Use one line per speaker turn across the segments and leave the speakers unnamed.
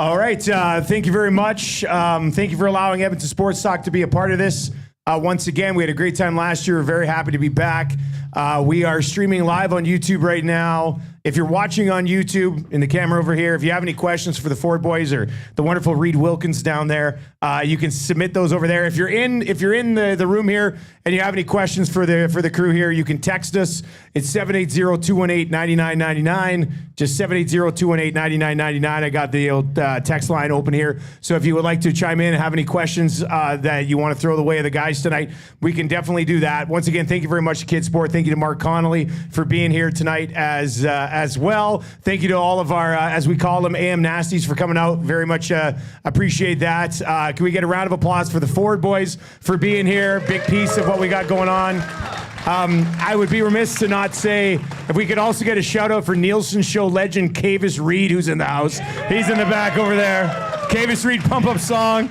All right. Thank you very much. Thank you for allowing Edmonton Sports Talk to be a part of this. Once again, we had a great time last year. We're very happy to be back. We are streaming live on YouTube right now. If you're watching on YouTube in the camera over here, if you have any questions for the Ford boys or the wonderful Reid Wilkins down there, you can submit those over there. If you're in the room here and you have any questions for the crew here, you can text us. It's 780-218-9999. Just 780-218-9999. I got the old text line open here. So if you would like to chime in and have any questions that you want to throw the way of the guys tonight, we can definitely do that. Once again, thank you very much to KidSport. Thank you to Mark Connolly for being here tonight as well. Thank you to all of our, as we call them, AM Nasties for coming out. Very much appreciate that. Can we get a round of applause for the Ford boys for being here? Big piece of what we got going on. I would be remiss to not say if we could also get a shout out for Nielsen Show legend Kavis Reed, who's in the house. He's in the back over there. Kavis Reed pump up song.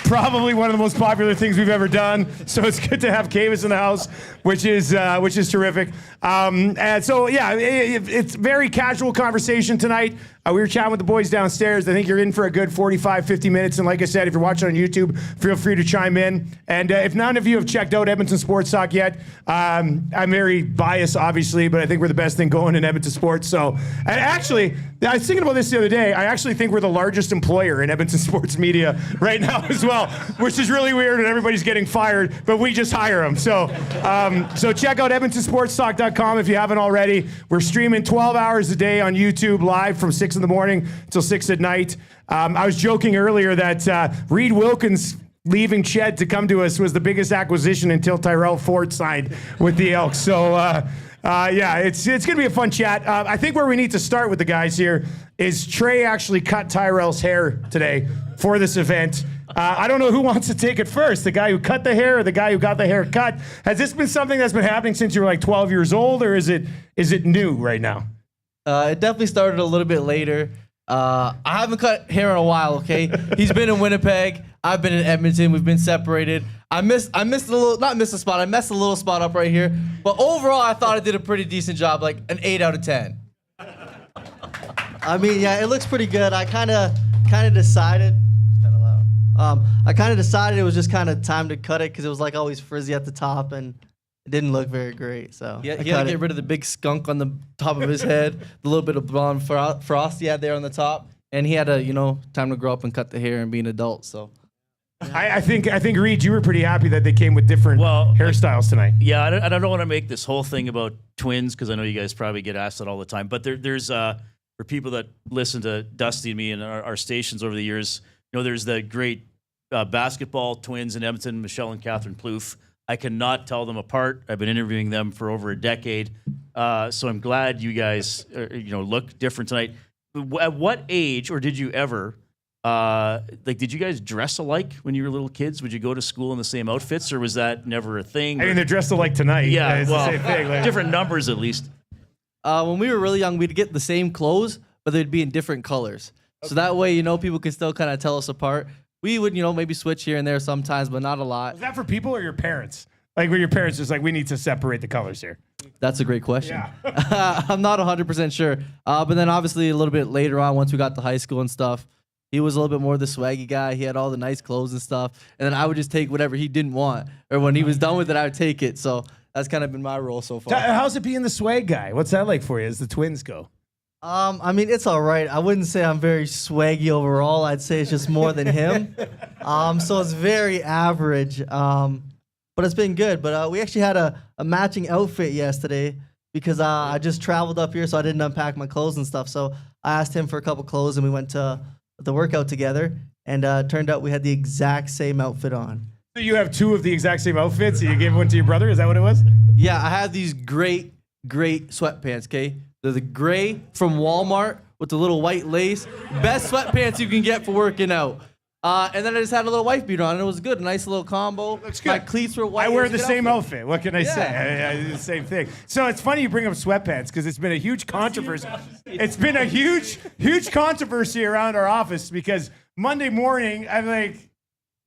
Probably one of the most popular things we've ever done. So it's good to have Kavis in the house, which is terrific. And so, yeah, it's very casual conversation tonight. We were chatting with the boys downstairs. I think you're in for a good 45, 50 minutes. And like I said, if you're watching on YouTube, feel free to chime in. And if none of you have checked out Edmonton Sports Talk yet, I'm very biased, obviously, but I think we're the best thing going in Edmonton sports. So, and actually, I was thinking about this the other day. I actually think we're the largest employer in Edmonton sports media right now as well, which is really weird and everybody's getting fired, but we just hire them. So, so check out EdmontonSportsTalk.com if you haven't already. We're streaming 12 hours a day on YouTube live from 6 in the morning till 6 at night. I was joking earlier that Reid Wilkins leaving Ched to come to us was the biggest acquisition until Tyrell Ford signed with the Elks. So, yeah, it's going to be a fun chat. I think where we need to start with the guys here is Tre actually cut Tyrell's hair today for this event. I don't know who wants to take it first, the guy who cut the hair or the guy who got the hair cut. Has this been something that's been happening since you were like 12 years old, or is it new right now?
It definitely started a little bit later. I haven't cut hair in a while, okay? He's been in Winnipeg. I've been in Edmonton. We've been separated. I missed a little, not missed a spot. I messed a little spot up right here. But overall, I thought I did a pretty decent job, like an 8 out of 10.
I mean, yeah, it looks pretty good. I kind of decided. I kind of decided it was just kind of time to cut it because it was like always frizzy at the top and it didn't look very great. So
he had to get rid of the big skunk on the top of his head, the little bit of blonde frost he had there on the top, and he had to, time to grow up and cut the hair and be an adult. So.
I think Reid, you were pretty happy that they came with different hairstyles tonight.
Yeah, I don't want to make this whole thing about twins because I know you guys probably get asked that all the time. But there's for people that listen to Dusty and me and our stations over the years, there's the great basketball twins in Edmonton, Michelle and Catherine Plouffe. I cannot tell them apart. I've been interviewing them for over a decade, so I'm glad you guys look different tonight. At what age, or did you ever? Did you guys dress alike when you were little kids? Would you go to school in the same outfits, or was that never a thing?
I mean, they're dressed alike tonight.
Yeah,
it's the same thing.
Different numbers at least.
When we were really young, we'd get the same clothes, but they'd be in different colors. Okay. So that way, people could still kind of tell us apart. We would, maybe switch here and there sometimes, but not a lot.
Was that for people or your parents? Like, were your parents just like, we need to separate the colors here?
That's a great question.
Yeah.
I'm not 100% sure. But then obviously a little bit later on, once we got to high school and stuff, he was a little bit more the swaggy guy. He had all the nice clothes and stuff. And then I would just take whatever he didn't want. Or when he was done with it, I would take it. So that's kind of been my role so far.
How's it being the swag guy? What's that like for you as the twins go?
I mean, it's all right. I wouldn't say I'm very swaggy overall. I'd say it's just more than him. So it's very average. But it's been good. But we actually had a matching outfit yesterday because I just traveled up here, so I didn't unpack my clothes and stuff. So I asked him for a couple clothes, and we went to the workout together. And turned out we had the exact same outfit on.
So you have two of the exact same outfits, and you gave one to your brother? Is that what it was?
Yeah, I had these great sweatpants, okay? They're the gray from Walmart with the little white lace. Best sweatpants you can get for working out. And then I just had a little wife beater on, and it was good. A nice little combo.
Looks good.
My cleats were white.
I wear the same outfit. What can I say? I do the same thing. So it's funny you bring up sweatpants because it's been a huge controversy. It's been a huge controversy around our office because Monday morning, I'm like,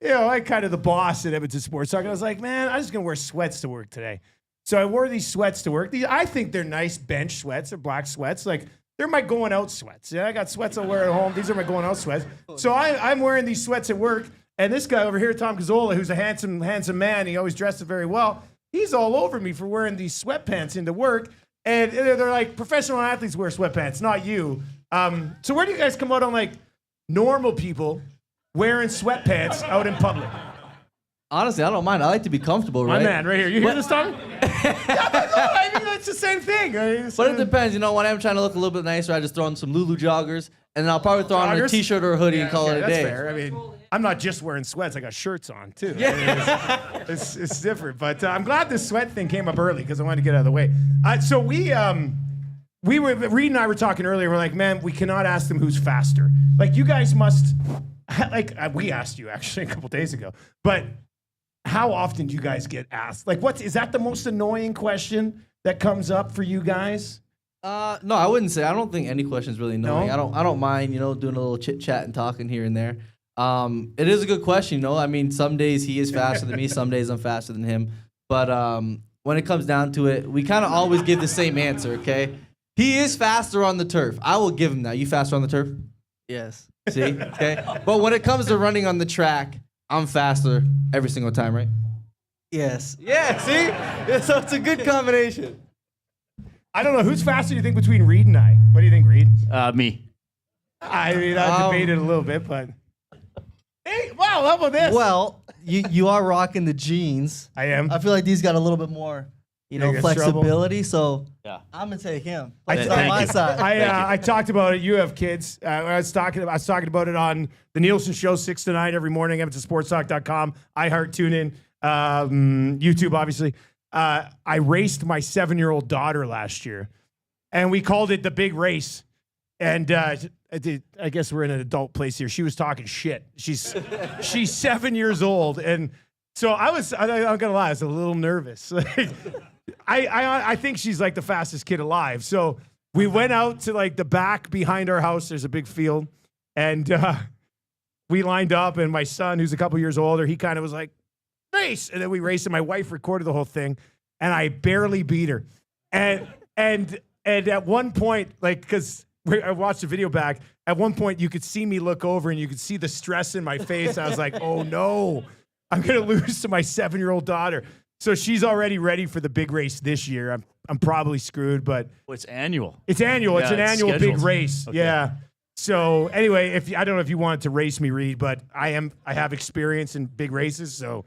I'm kind of the boss at Edmonton Sports Talk. And I was like, man, I'm just going to wear sweats to work today. So I wore these sweats to work. I think they're nice bench sweats. They're black sweats. Like, they're my going out sweats. Yeah, I got sweats I'll wear at home. These are my going out sweats. So I'm wearing these sweats at work, and this guy over here, Tom Cazzola, who's a handsome man, he always dresses very well. He's all over me for wearing these sweatpants into work, and they're like professional athletes wear sweatpants, not you. So where do you guys come out on like normal people wearing sweatpants out in public?
Honestly, I don't mind. I like to be comfortable,
My
right?
man, right here. You hear this, Tom? I mean, it's the same thing.
But it depends. You know, when I'm trying to look a little bit nicer, I just throw on some Lulu joggers, and then I'll probably throw on a
Joggers?
t-shirt or a hoodie and call it a
that's
day.
fair. I mean, I'm not just wearing sweats. I got shirts on, too. I mean, it's different. But I'm glad this sweat thing came up early because I wanted to get out of the way. So Reed and I were talking earlier. We're like, man, we cannot ask them who's faster. Like, you guys must, we asked you actually a couple days ago. But how often do you guys get asked? Like, is that the most annoying question that comes up for you guys?
No, I wouldn't say. I don't think any question's really annoying.
No?
I don't mind, doing a little chit chat and talking here and there. It is a good question, I mean, some days he is faster than me, some days I'm faster than him. But when it comes down to it, we kind of always give the same answer, okay? He is faster on the turf. I will give him that. You faster on the turf?
Yes.
See? Okay. But when it comes to running on the track, I'm faster every single time, right?
Yes.
Yeah, see? Yeah, so it's a good combination.
I don't know. Who's faster, do you think, between Reed and I? What do you think, Reed?
Me.
I mean, I debated a little bit, but... Hey, wow, how about this?
Well, you are rocking the jeans.
I am.
I feel like these got a little bit more,
Think it's
flexibility. So
Yeah.
I'm gonna take him.
I-
It's on
Thank
my
you.
side.
I talked about it. You have kids. I was talking about it on the Nielsen Show 6 to 9 every morning. EdmontonSportsTalk.com. iHeart, TuneIn, YouTube, obviously. I raced my 7-year-old daughter last year, and we called it the big race. And I guess we're in an adult place here. She was talking shit. She's 7 years old, and so I'm not gonna lie, I was a little nervous. I think she's like the fastest kid alive. So we went out to like the back behind our house. There's a big field, and we lined up. And my son, who's a couple years older, he kind of was like, race, and then we raced. And my wife recorded the whole thing, and I barely beat her. And at one point, like, because I watched the video back, at one point you could see me look over, and you could see the stress in my face. I was like, oh no, I'm gonna lose to my 7-year-old daughter. So she's already ready for the big race this year. I'm probably screwed, but
Well, it's annual.
it's annual. It's
Yeah,
an
it's
annual big
scheduled.
race.
Okay.
Yeah. So anyway, I don't know if you wanted to race me, Reed, but I have experience in big races, so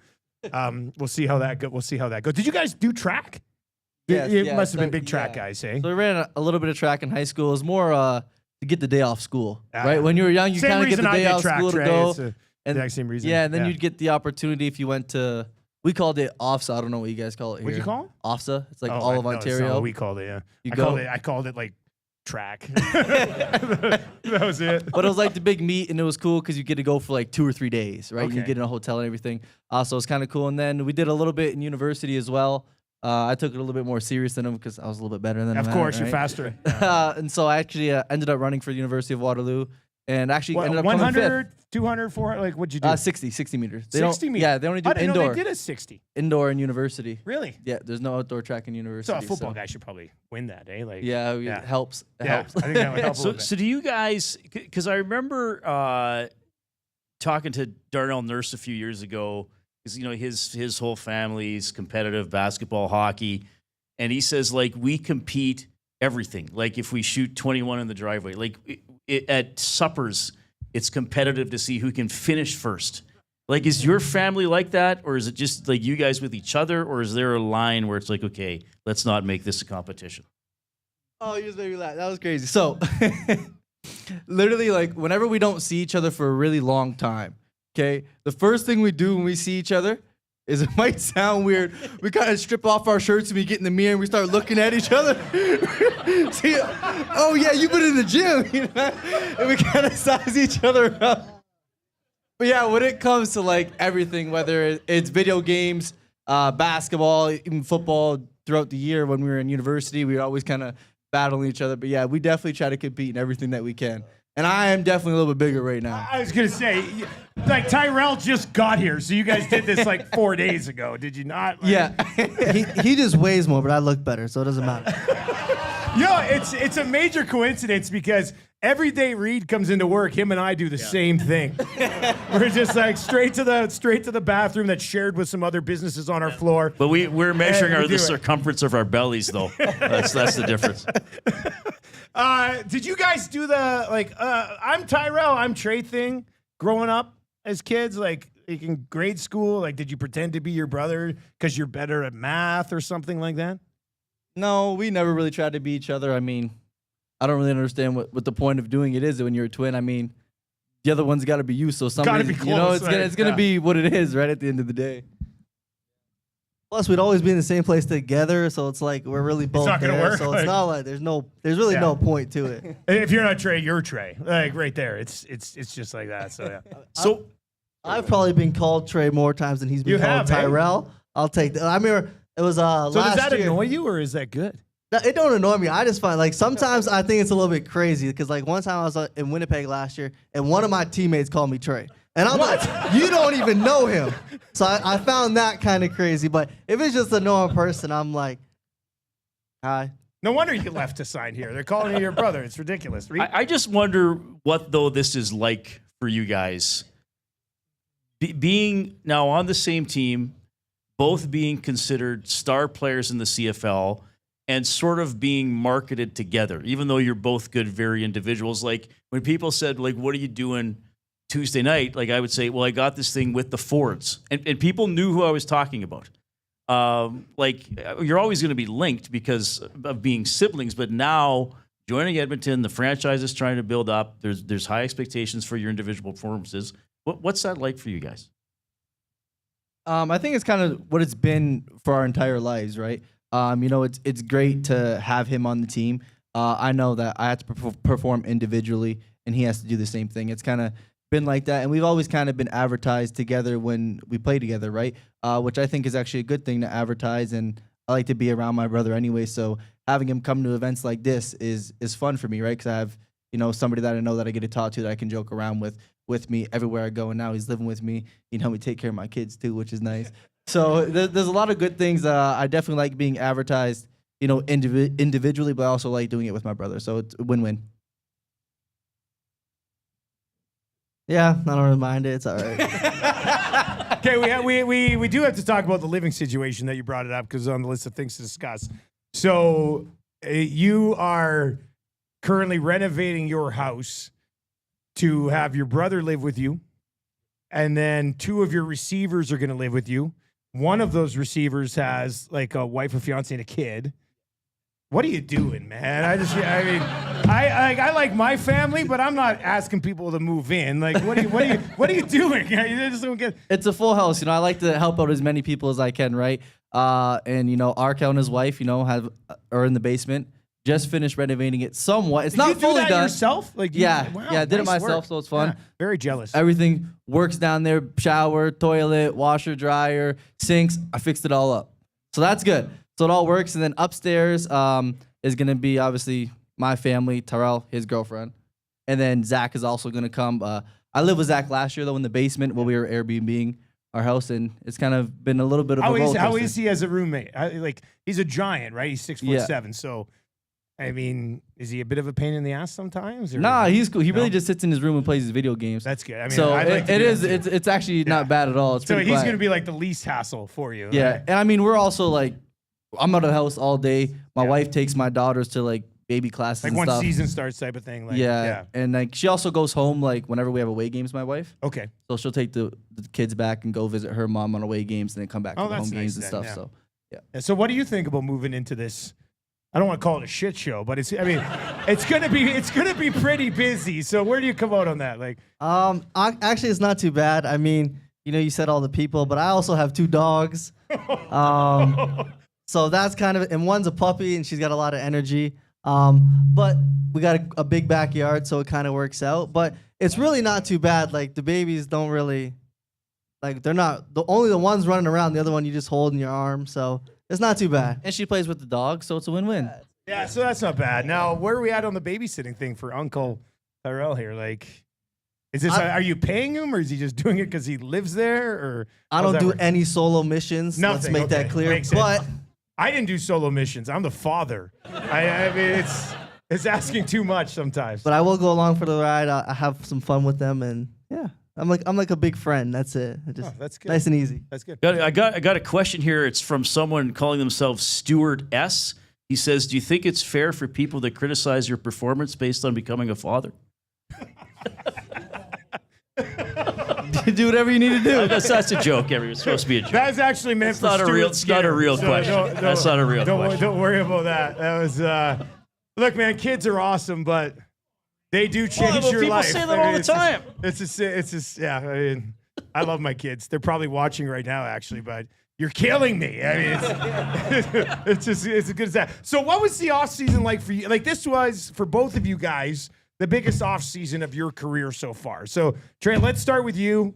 we'll see how that goes. We'll see how that goes. Did you guys do track?
Yes,
You
yeah,
must have been
so-
big track
yeah.
guys, eh?
So we ran a little bit of track in high school. It was more to get the day off school,
Ah.
right? When you were young, you
Same
kind of get
reason
the
I
day
did
off
track,
school to
Trey.
go.
It's the
And
exact same reason.
Yeah, and then you'd get the opportunity if you went to, we called it OFSA. I don't know what you guys call it here.
What'd you call it?
OFSA. It's like
Oh,
all of
no, that's not
Ontario.
what we called it, yeah.
You
I called it like track. That was it.
But it was like the big meet, and it was cool because you get to go for like 2 or 3 days, right? You
Okay.
get in a hotel and everything. So it's kind of cool. And then we did a little bit in university as well. I took it a little bit more serious than him because I was a little bit better than him.
Of
at
course,
it,
you're
right?
faster.
And so I actually ended up running for the University of Waterloo, and actually ended up coming
100, 200, 400, like what'd you do?
fifth. 60 meters. They
60
don't,
meters?
Yeah, they only do
I didn't know
indoor.
they did a 60.
Indoor in university.
Really?
Yeah, there's no outdoor track in
So
university.
a football guy should probably win that, eh? Like,
Yeah,
Yeah.
it helps. It
yeah,
helps.
I think that would help a
So,
little bit.
so do you guys? Because I remember talking to Darnell Nurse a few years ago. Because his whole family's competitive basketball, hockey, and he says like we compete everything. Like if we shoot 21 in the driveway, like at suppers, it's competitive to see who can finish first. Like, is your family like that, or is it just like you guys with each other, or is there a line where it's like, okay, let's not make this a competition?
Oh, you just made me laugh. That was crazy. So, literally, like, whenever we don't see each other for a really long time, okay, the first thing we do when we see each other is, it might sound weird, we kind of strip off our shirts and we get in the mirror and we start looking at each other. See, oh, yeah, you've been in the gym. And we kind of size each other up. But yeah, when it comes to like everything, whether it's video games, basketball, even football, throughout the year when we were in university, we were always kind of battling each other. But yeah, we definitely try to compete in everything that we can. And I am definitely a little bit bigger right now.
I was gonna say, like Tyrell just got here, so you guys did this like 4 days ago, did you not? Like,
Yeah.
he just weighs more, but I look better, so it doesn't matter.
it's a major coincidence because every day Reed comes into work, him and I do the same thing. We're just like straight to the bathroom that's shared with some other businesses on our floor.
But we're measuring
we do
the
it.
circumference of our bellies, though. That's the difference.
Did you guys do the I'm Tyrell, I'm Tre thing growing up as kids? Like in grade school, like did you pretend to be your brother because you're better at math or something like that?
No, we never really tried to be each other. I mean, I don't really understand what the point of doing it is when you're a twin. I mean, the other one's got to be you, so somebody,
be close,
you know, it's gonna
yeah.
be what it is, right at the end of the day.
Plus, we'd always be in the same place together, so it's like we're really both
not gonna
there.
work,
So
like-
it's not like there's really
Yeah.
no point to it.
If you're not Tre, you're Tre. Like right there. It's just like that. So yeah.
So
I've probably been called Tre more times than he's been
You
called
have, eh?
Tyrell. I'll take that. I remember it was
So
last
does that
year.
annoy you or is that good?
No, it don't annoy me. I just find like sometimes I think it's a little bit crazy because like one time I was in Winnipeg last year and one of my teammates called me Tre. And I'm like, you don't even know him. So I found that kind of crazy. But if it's just a known person, I'm like, hi.
No wonder you left to sign here. They're calling you your brother. It's ridiculous. Reed?
I just wonder what, though, this is like for you guys. Being now on the same team, both being considered star players in the CFL and sort of being marketed together, even though you're both good, very individuals. Like when people said, like, what are you doing Tuesday night? Like I would say, well, I got this thing with the Fords. And people knew who I was talking about. You're always going to be linked because of being siblings, but now joining Edmonton, the franchise is trying to build up. There's high expectations for your individual performances. What's that like for you guys?
I think it's kind of what it's been for our entire lives, right? You know, it's great to have him on the team. I know that I have to perform individually, and he has to do the same thing. It's kind of been like that, and we've always kind of been advertised together when we play together, right? Which I think is actually a good thing to advertise, and I like to be around my brother anyway, so having him come to events like this is fun for me, right? Because I have, you know, somebody that I know that I get to talk to that I can joke around with me everywhere I go, and now he's living with me. You know, we take care of my kids too, which is nice. So there's a lot of good things. I definitely like being advertised, you know, individually, but I also like doing it with my brother. So it's a win-win.
Yeah, I don't really mind it. It's all right.
Okay, we do have to talk about the living situation that you brought it up because it's on the list of things to discuss. So you are currently renovating your house to have your brother live with you, and then two of your receivers are going to live with you. One of those receivers has like a wife, a fiance, and a kid. What are you doing, man? I like my family, but I'm not asking people to move in. Like, what are you doing? I just don't get.
It's a full house. You know, I like to help out as many people as I can, right? And, you know, Arkel and his wife, you know, are in the basement. Just finished renovating it somewhat. It's
Did
not
you do
fully
that
done.
yourself? Like,
Yeah,
wow,
I did it
nice
myself,
work.
so it's fun.
Yeah, very jealous.
Everything works down there: shower, toilet, washer, dryer, sinks. I fixed it all up, so that's good. So it all works. And then upstairs is gonna be obviously my family, Tyrell, his girlfriend, and then Zach is also gonna come. I lived with Zach last year though in the basement while we were Airbnb-ing our house, and it's kind of been a little bit of a roller coaster.
How is he as a roommate? Like, he's a giant, right? He's 6'7".
Yeah.
So, I mean, is he a bit of a pain in the ass sometimes? Or?
Nah, he's cool. He really
No?
just sits in his room and plays his video games.
That's good. I mean,
So
I'd like to
it
do
is.
that too.
It's actually not bad at all. It's
So
pretty
he's
quiet.
going to be like the least hassle for you.
Yeah,
right?
and I mean, we're also like, I'm out of the house all day. My
Yeah.
wife takes my daughters to like baby classes
Like
and
once
stuff.
season starts type of thing. Like,
yeah, and like she also goes home like whenever we have away games. My wife,
Okay.
so she'll take the kids back and go visit her mom on away games, and then come back
Oh,
to the
that's
home
nice
games and
then,
stuff.
yeah.
So
And so what do you think about moving into this? I don't want to call it a shit show, but it's gonna be pretty busy. So where do you come out on that? Like,
Actually, it's not too bad. I mean, you know, you said all the people, but I also have 2 dogs. So that's kind of, and one's a puppy, and she's got a lot of energy. But we got a big backyard, so it kind of works out. But it's really not too bad. Like the babies don't really, like they're not only the ones running around. The other one you just hold in your arm, so it's not too bad.
and she plays with the dog, so it's a win-win.
yeah, so that's not bad. Now, where are we at on the babysitting thing for Uncle Tyrell here? Like, is this are you paying him, or is he just doing it because he lives there? Or
I
how's
don't
that
do
work?
any solo missions. Let's
Nothing,
make
okay.
that clear.
Makes sense.
But
I didn't do solo missions. I'm the father. I mean, it's asking too much sometimes.
But I will go along for the ride. I have some fun with them, and yeah, I'm like a big friend. That's it. Just
that's good.
nice and easy.
That's good.
I got a question here. It's from someone calling themselves Stuart S. He says, "Do you think it's fair for people that criticize your performance based on becoming a father?"
Do whatever you need to do.
That's a joke. It's supposed to be a joke.
That's actually meant for
not a real.
Stuart
It's not a real
Skinner,
question. That's not a real question.
Don't worry about that. That was. Look, man, kids are awesome, but they do change your
people
life.
say that all the time.
It's just. Yeah. I mean, I love my kids. They're probably watching right now, actually, but. You're killing me. I mean, it's as good as that. So what was the off season like for you? Like this was, for both of you guys, the biggest off season of your career so far. So Tre, let's start with you.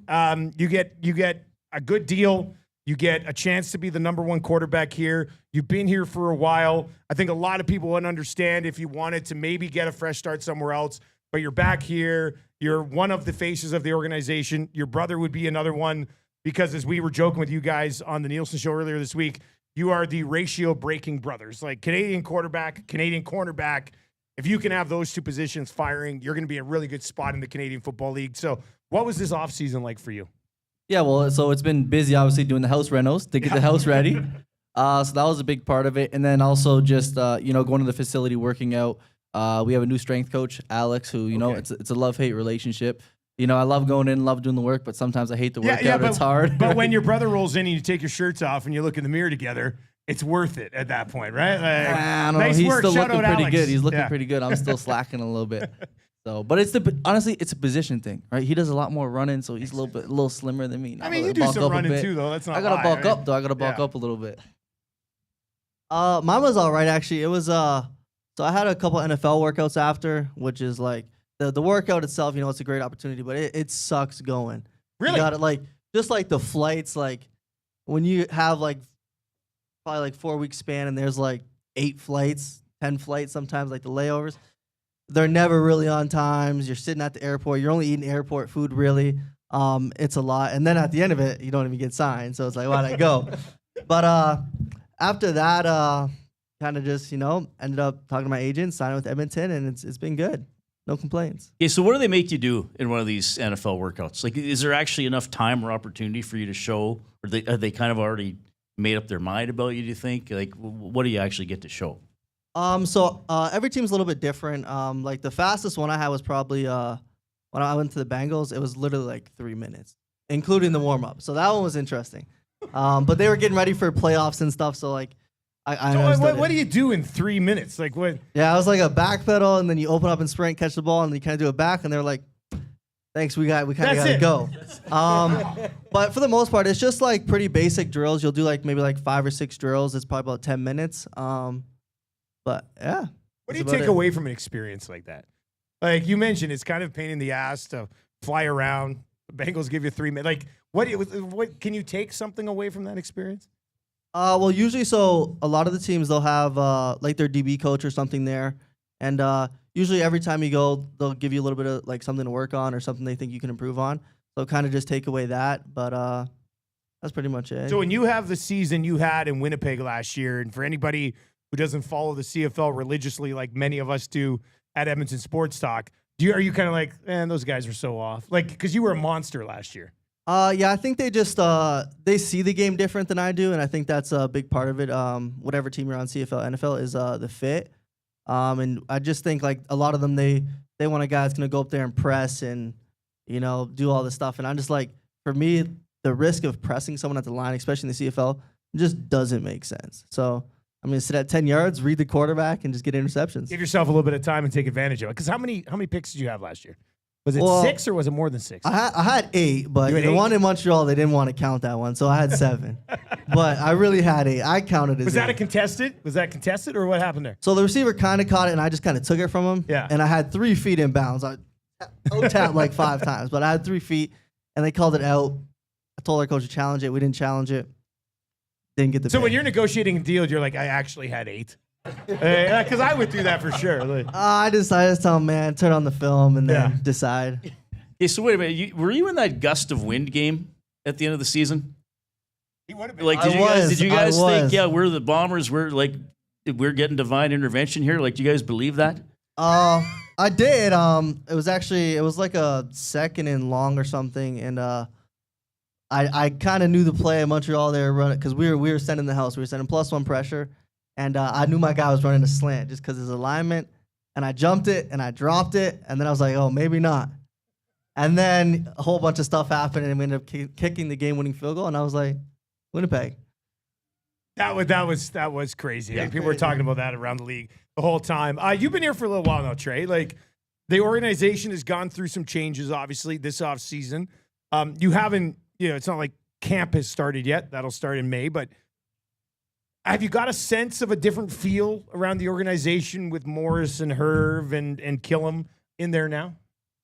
You get a good deal. You get a chance to be the number one quarterback here. You've been here for a while. I think a lot of people wouldn't understand if you wanted to maybe get a fresh start somewhere else, but you're back here. You're one of the faces of the organization. Your brother would be another one. Because as we were joking with you guys on the Nielsen show earlier this week, you are the ratio-breaking brothers. Like Canadian quarterback, Canadian cornerback. If you can have those two positions firing, you're going to be in a really good spot in the Canadian Football League. So what was this offseason like for you?
Yeah, well, so it's been busy, obviously, doing the house renos to get the house ready. So that was a big part of it. And then also just, going to the facility, working out. We have a new strength coach, Alex, who, it's a love-hate relationship. I love going in, love doing the work, but sometimes I hate the workout. It's hard.
But when your brother rolls in and you take your shirts off and you look in the mirror together, it's worth it at that point, right? Like,
I don't know.
nice
He's
work.
still
Shout
looking
out
pretty
Alex.
good. He's looking pretty good. I'm still slacking a little bit. So, but honestly, it's a position thing, right? He does a lot more running, so he's a little slimmer than me.
I mean, you do some running too, though. That's not.
I gotta bulk up, though. I gotta bulk up a little bit.
Mine was all right, actually. It was so I had a couple NFL workouts after, which is like the workout itself. It's a great opportunity, but it sucks going.
Really?
You got it, just like the flights, like when you have probably 4 week span and there's 8 flights, 10 flights sometimes, like the layovers. They're never really on times. You're sitting at the airport. You're only eating airport food, really. It's a lot. And then at the end of it, you don't even get signed. So it's like, why'd I go? But after that, kind of just, ended up talking to my agent, signing with Edmonton, and it's been good. No complaints.
Okay, so what do they make you do in one of these NFL workouts? Like, is there actually enough time or opportunity for you to show, or have they kind of already made up their mind about you, do you think? Like, what do you actually get to show?
So every team's a little bit different. Like the fastest one I had was probably when I went to the Bengals. It was literally 3 minutes, including the warm up. So that one was interesting. But they were getting ready for playoffs and stuff. So
what do you do in 3 minutes? Like what?
Yeah, I was like a back pedal, and then you open up and sprint, catch the ball, and then you kind of do it back, and they're like, "Thanks, we kind of gotta go." But for the most part, it's just pretty basic drills. You'll do maybe 5 or 6 drills. It's probably about 10 minutes. But yeah.
What do you take away from an experience like that? Like you mentioned, it's kind of a pain in the ass to fly around. The Bengals give you 3 minutes. What can you take something away from that experience?
Well, usually, so a lot of the teams, they'll have their DB coach or something there. And usually every time you go, they'll give you a little bit of something to work on or something they think you can improve on. So kind of just take away that. But that's pretty much it.
So when you have the season you had in Winnipeg last year, and for anybody who doesn't follow the CFL religiously like many of us do at Edmonton Sports Talk, are you kind of like, man, those guys are so off? Because you were a monster last year.
Yeah, I think they just they see the game different than I do, and I think that's a big part of it. Whatever team you're on, CFL, NFL, is the fit. And I just think a lot of them they want a guy that's gonna go up there and press and do all this stuff. And I'm just for me, the risk of pressing someone at the line, especially in the CFL, just doesn't make sense. So I'm going to sit at 10 yards, read the quarterback, and just get interceptions.
Give yourself a little bit of time and take advantage of it. Because how many picks did you have last year? Was it 6 or was it more than 6?
I had 8, but the one in Montreal, they didn't want to count that one, so I had 7. But I really had 8. I counted as 8.
Was that a contested? Was that contested, or what happened there?
So the receiver kind of caught it, and I just kind of took it from him.
Yeah.
And I had 3 feet in bounds. I tapped 5 times, but I had 3 feet, and they called it out. I told our coach to challenge it. We didn't challenge it. Didn't get the
So
pick.
when you're negotiating a deal, you're like, I actually had 8. Because I would do that for sure.
I just tell him, man, turn on the film and then decide.
Okay, so wait a minute. Were you in that gust of wind game at the end of the season?
He would have been.
Like,
I was,
did you
I
guys think,
was.
yeah, we're the Bombers, we're getting divine intervention here? Like, do you guys believe that?
I did. It was like a second and long or something, and I kind of knew the play in Montreal. They were running because we were sending the house. We were sending +1 pressure, and I knew my guy was running a slant just because his alignment. And I jumped it and I dropped it, and then I was like, oh, maybe not. And then a whole bunch of stuff happened, and we ended up kicking the game-winning field goal, and I was like, Winnipeg.
That was crazy. Yeah. People were talking about that around the league the whole time. You've been here for a little while now, Tre. Like, the organization has gone through some changes, obviously, this offseason. You haven't, it's not like camp has started yet. That'll start in May, but have you got a sense of a different feel around the organization with Morris and Herve and Killam in there now?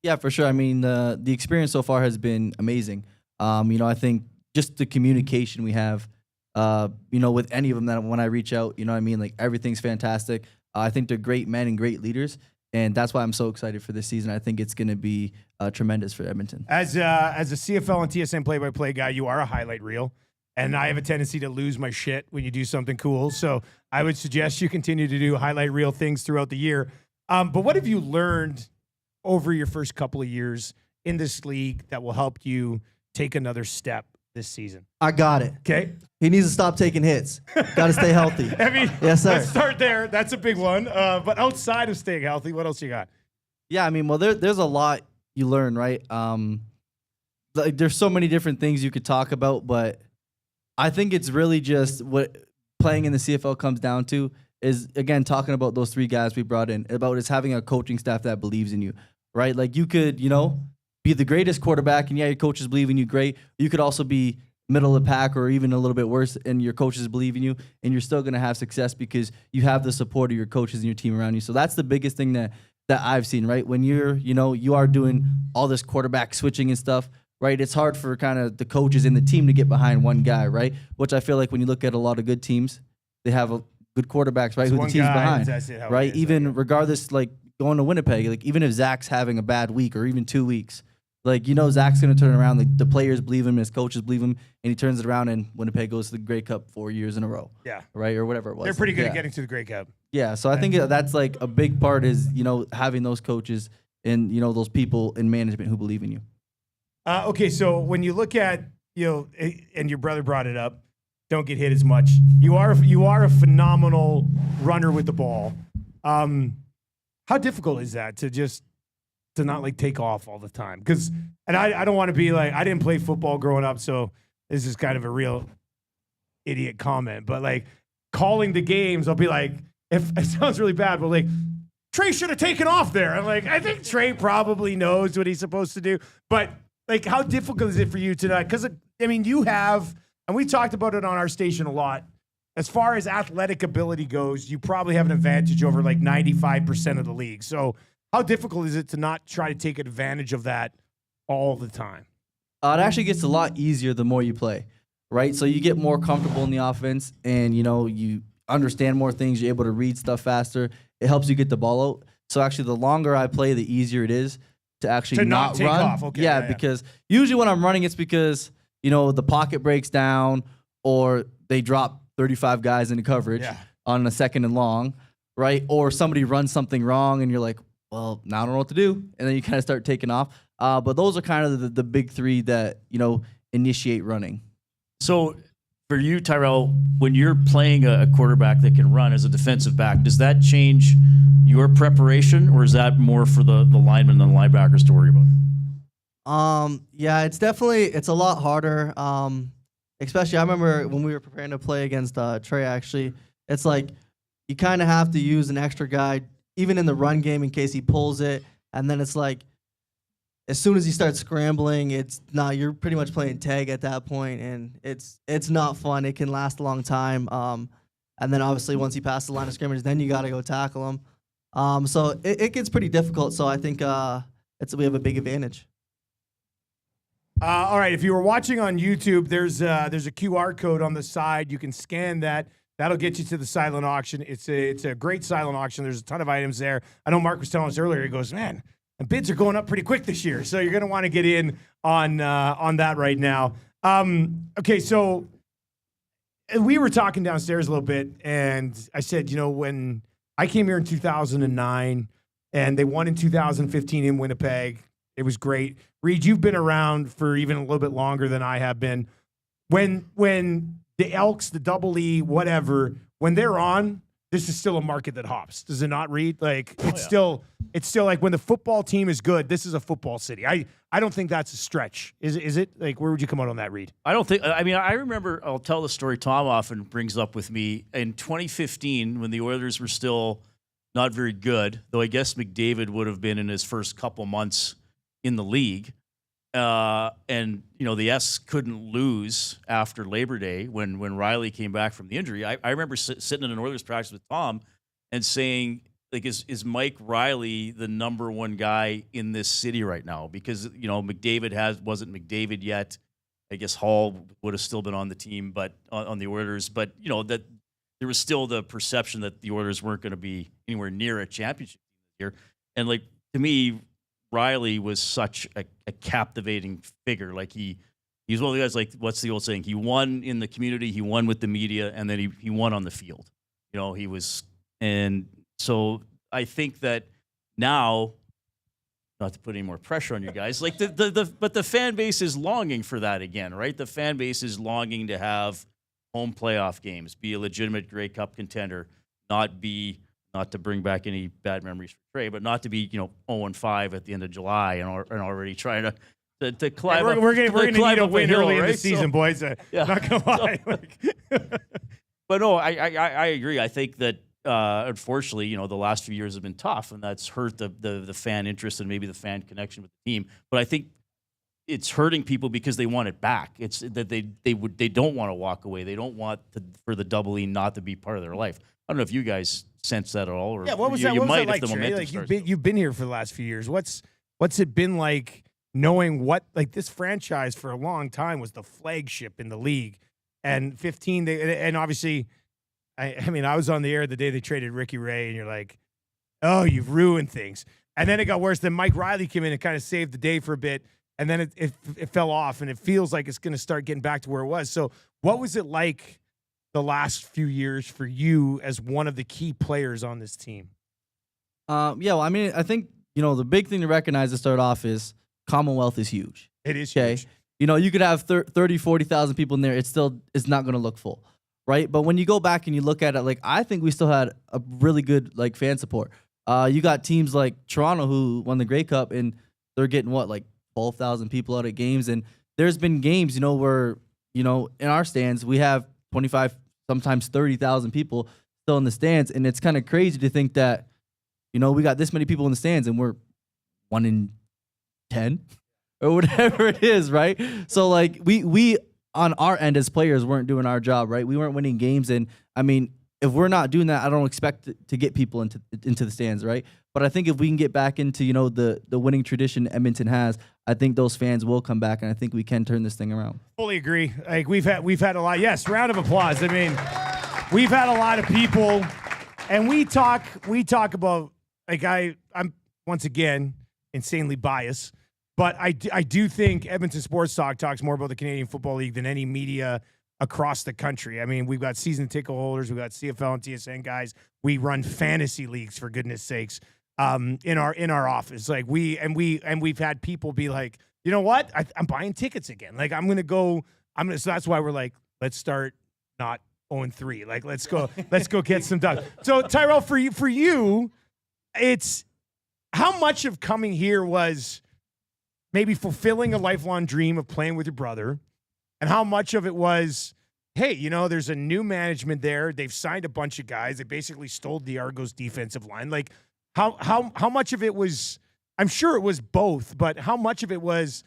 Yeah, for sure. I mean, the experience so far has been amazing. I think just the communication we have, with any of them that when I reach out, like everything's fantastic. I think they're great men and great leaders, and that's why I'm so excited for this season. I think it's going to be tremendous for Edmonton.
As a CFL and TSN play-by-play guy, you are a highlight reel, and I have a tendency to lose my shit when you do something cool. So I would suggest you continue to do highlight reel things throughout the year. But what have you learned over your first couple of years in this league that will help you take another step this season?
I got it.
Okay.
He needs to stop taking hits. Got to stay healthy.
I mean,
yes, sir.
Let's start there. That's a big one. But outside of staying healthy, what else you got?
Yeah, I mean, well, there's a lot you learn, right? There's so many different things you could talk about, but I think it's really just what playing in the CFL comes down to is, again, talking about those three guys we brought in, about is having a coaching staff that believes in you, right? Like, you could, be the greatest quarterback, and yeah, your coaches believe in you, great. You could also be middle of the pack or even a little bit worse, and your coaches believe in you, and you're still going to have success because you have the support of your coaches and your team around you. So that's the biggest thing that I've seen, right? When you are doing all this quarterback switching and stuff, right? It's hard for kind of the coaches and the team to get behind one guy, right? Which I feel like when you look at a lot of good teams, they have good quarterbacks, right?
It's
who the
one
team's
guy,
behind,
that's it, how it
right?
is,
Even regardless, like going to Winnipeg, like even if Zach's having a bad week or even 2 weeks, like, Zach's going to turn around. Like, the players believe him, his coaches believe him, and he turns it around, and Winnipeg goes to the Grey Cup 4 years in a row.
Yeah.
Right? Or whatever it was.
They're pretty good
Yeah.
at getting to the Grey Cup.
Yeah, so I think that's like a big part is, having those coaches and, those people in management who believe in you.
Okay, so when you look at, and your brother brought it up, don't get hit as much. You are a phenomenal runner with the ball. How difficult is that to not like take off all the time? And I don't want to be like, I didn't play football growing up, so this is kind of a real idiot comment, but like calling the games, I'll be like, if it sounds really bad, but like, Tre should have taken off there. I'm like, I think Tre probably knows what he's supposed to do, but like, how difficult is it for you tonight? Because I mean, you have, and we talked about it on our station a lot, as far as athletic ability goes, you probably have an advantage over like 95% of the league. So how difficult is it to not try to take advantage of that all the time?
It actually gets a lot easier the more you play, right? So you get more comfortable in the offense, and you understand more things. You're able to read stuff faster. It helps you get the ball out. So actually, the longer I play, the easier it is to actually not
take
run.
off. Okay,
yeah, because usually when I'm running, it's because the pocket breaks down or they drop 35 guys into coverage on a second and long, right? Or somebody runs something wrong, and you're like, well, now I don't know what to do. And then you kind of start taking off. But those are kind of the big three that, initiate running.
So for you, Tyrell, when you're playing a quarterback that can run as a defensive back, does that change your preparation, or is that more for the linemen and the linebackers to worry about?
Yeah, it's a lot harder. Especially, I remember when we were preparing to play against Tre, actually, it's like you kind of have to use an extra guy, even in the run game, in case he pulls it. And then it's like, as soon as he starts scrambling, you're pretty much playing tag at that point, and it's not fun. It can last a long time. And then obviously once he passes the line of scrimmage, then you got to go tackle him. So it gets pretty difficult. So I think we have a big advantage.
All right, if you were watching on YouTube, there's a QR code on the side. You can scan that. That'll get you to the silent auction. It's a great silent auction. There's a ton of items there. I know Mark was telling us earlier. He goes, man, the bids are going up pretty quick this year, so you're going to want to get in on that right now. Okay, so we were talking downstairs a little bit, and I said, when I came here in 2009, and they won in 2015 in Winnipeg, it was great. Reid, you've been around for even a little bit longer than I have been. When the Elks, the Double E, whatever, when they're on, this is still a market that hops. Does it not, Reid? Like it's still like when the football team is good, this is a football city. I don't think that's a stretch. Is it? Like, where would you come out on that, Reid?
I don't think. I mean, I remember. I'll tell the story Tom often brings up with me in 2015 when the Oilers were still not very good. Though I guess McDavid would have been in his first couple months in the league. And the S couldn't lose after Labor Day when Riley came back from the injury. I remember sitting in an Oilers practice with Tom and saying, like, is Mike Riley the number one guy in this city right now? Because McDavid wasn't McDavid yet. I guess Hall would have still been on the team, but on the Oilers. But that there was still the perception that the Oilers weren't going to be anywhere near a championship this year. And like to me, Riley was such a captivating figure. Like he's one of the guys, like, what's the old saying? He won in the community, he won with the media, and then he won on the field. He was, and so I think that now, not to put any more pressure on you guys, like but the fan base is longing for that again, right? The fan base is longing to have home playoff games, be a legitimate Grey Cup contender, not to bring back any bad memories for Tre, but not to be 0-5 at the end of July and already trying to climb.
We're going to need a win early in the season, boys.
Yeah.
Not going to lie.
But no, I agree. I think that unfortunately, the last few years have been tough, and that's hurt the fan interest and maybe the fan connection with the team. But I think it's hurting people because they want it back. It's that they don't want to walk away. They don't want for the Double E not to be part of their life. I don't know if you guys sense that at all, or
what was that?
You
what
might
was that
if the
like, Tre?
momentum
Like you've been here for the last few years. What's it been like knowing this franchise for a long time was the flagship in the league, and 15 and obviously, I mean I was on the air the day they traded Ricky Ray, and you're like, oh, you've ruined things, and then it got worse. Then Mike Riley came in and kind of saved the day for a bit, and then it fell off, and it feels like it's going to start getting back to where it was. So what was it like the last few years for you as one of the key players on this team?
Well, I mean, I think, the big thing to recognize to start off is Commonwealth is huge.
It is
okay?
huge.
You could have 30, 40,000 people in there. It's not going to look full, right? But when you go back and you look at it, like, I think we still had a really good, like, fan support. You got teams like Toronto who won the Grey Cup, and they're getting, 12,000 people out at games. And there's been games, where, in our stands, we have 25, sometimes 30,000 people still in the stands. And it's kind of crazy to think that, we got this many people in the stands and we're 1 in 10 or whatever it is, right? So, like, we on our end as players weren't doing our job, right? We weren't winning games. And, I mean, if we're not doing that, I don't expect to get people into the stands, right? But I think if we can get back into, the winning tradition Edmonton has, I think those fans will come back, and I think we can turn this thing around.
Fully agree. Like we've had a lot. Yes, round of applause. I mean, we've had a lot of people, and we talk about, like, I'm once again insanely biased, but I do think Edmonton Sports Talk talks more about the Canadian Football League than any media across the country. I mean, we've got season ticket holders, we've got CFL and TSN guys. We run fantasy leagues, for goodness sakes. In our office, like we've had people be like, you know what, I'm buying tickets again. Like so that's why we're like, let's start not 0-3. Like let's go get some done. So Tyrell, for you, it's how much of coming here was maybe fulfilling a lifelong dream of playing with your brother, and how much of it was, hey, there's a new management there. They've signed a bunch of guys. They basically stole the Argos defensive line. Like. How much of it was, I'm sure it was both, but how much of it was,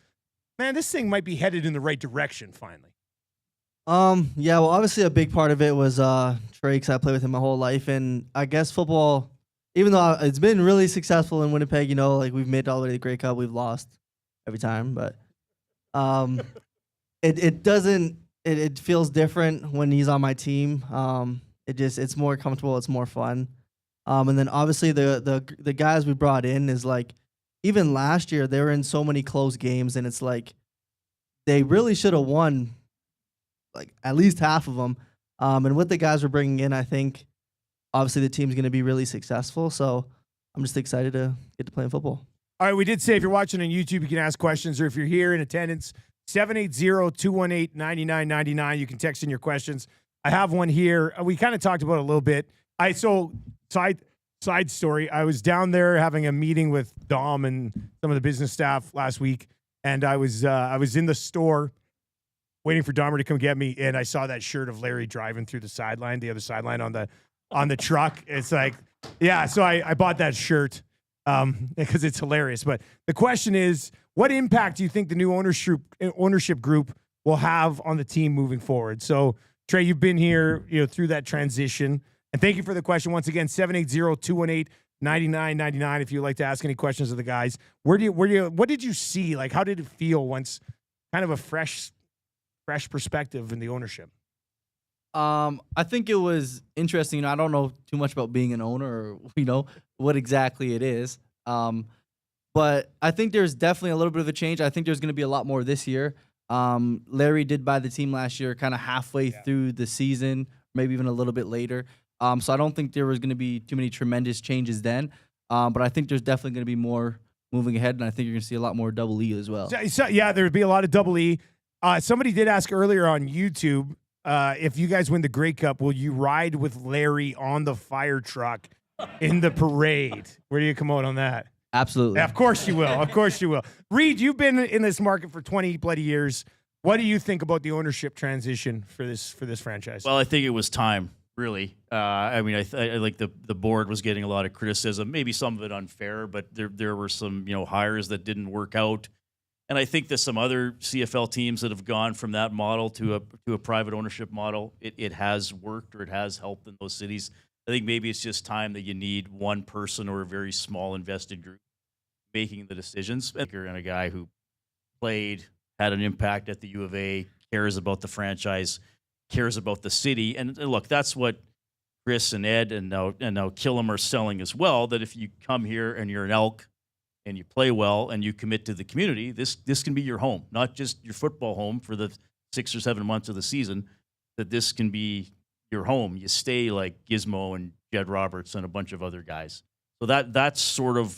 man, this thing might be headed in the right direction finally?
Yeah, well, obviously a big part of it was Tre, because I played with him my whole life, and I guess football, even though it's been really successful in Winnipeg, like we've made it all the way to the Grey Cup, we've lost every time, but it feels different when he's on my team. It's more comfortable, it's more fun. And then obviously the guys we brought in is like, even last year they were in so many close games, and it's like they really should have won like at least half of them. And with the guys we're bringing in, I think obviously the team's going to be really successful. So I'm just excited to get to playing football.
All right, we did say if you're watching on YouTube, you can ask questions, or if you're here in attendance, 780-218-9999. You can text in your questions. I have one here. We kind of talked about it a little bit. Side story. I was down there having a meeting with Dom and some of the business staff last week, and I was in the store waiting for Dahmer to come get me, and I saw that shirt of Larry driving through the other sideline on the truck. It's like, yeah. So I bought that shirt because it's hilarious. But the question is, what impact do you think the new ownership group will have on the team moving forward? So Tre, you've been here, through that transition, and thank you for the question once again. 780-218-9999. If you'd like to ask any questions of the guys, what did you see? Like, how did it feel once kind of a fresh perspective in the ownership?
I think it was interesting. I don't know too much about being an owner or, what exactly it is. But I think there's definitely a little bit of a change. I think there's going to be a lot more this year. Larry did buy the team last year, kind of halfway through the season, maybe even a little bit later. So I don't think there was going to be too many tremendous changes then. But I think there's definitely going to be more moving ahead, and I think you're going to see a lot more double E as well.
So yeah, there would be a lot of double E. Somebody did ask earlier on YouTube, if you guys win the Grey Cup, will you ride with Larry on the fire truck in the parade? Where do you come out on that?
Absolutely.
Yeah, of course you will. Of course you will. Reed, you've been in this market for 20 bloody years. What do you think about the ownership transition for this franchise?
Well, I think it was time, really. I like the board was getting a lot of criticism, maybe some of it unfair, but there were some hires that didn't work out. And I think there's some other CFL teams that have gone from that model to a private ownership model. It has worked, or it has helped in those cities. I think maybe it's just time that you need one person or a very small invested group making the decisions. And a guy who played, had an impact at the U of A, cares about the franchise, cares about the city. And look, that's what Chris and Ed and now Killam are selling as well, that if you come here and you're an Elk and you play well and you commit to the community, this can be your home, not just your football home for the 6 or 7 months of the season, that this can be your home. You stay like Gizmo and Jed Roberts and a bunch of other guys. So that's sort of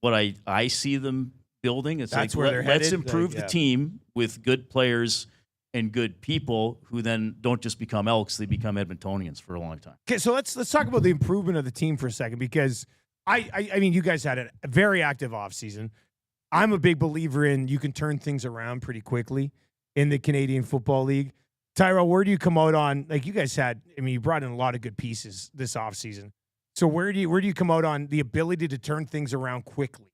what I see them building. It's
that's
like,
where they're
let's
headed.
improve the team with good players and good people who then don't just become Elks, they become Edmontonians for a long time.
Okay, so let's talk about the improvement of the team for a second, because I mean, you guys had a very active offseason. I'm a big believer in you can turn things around pretty quickly in the Canadian Football League. Tyrell, where do you come out on, like you guys had, I mean, you brought in a lot of good pieces this offseason. So where do you come out on the ability to turn things around quickly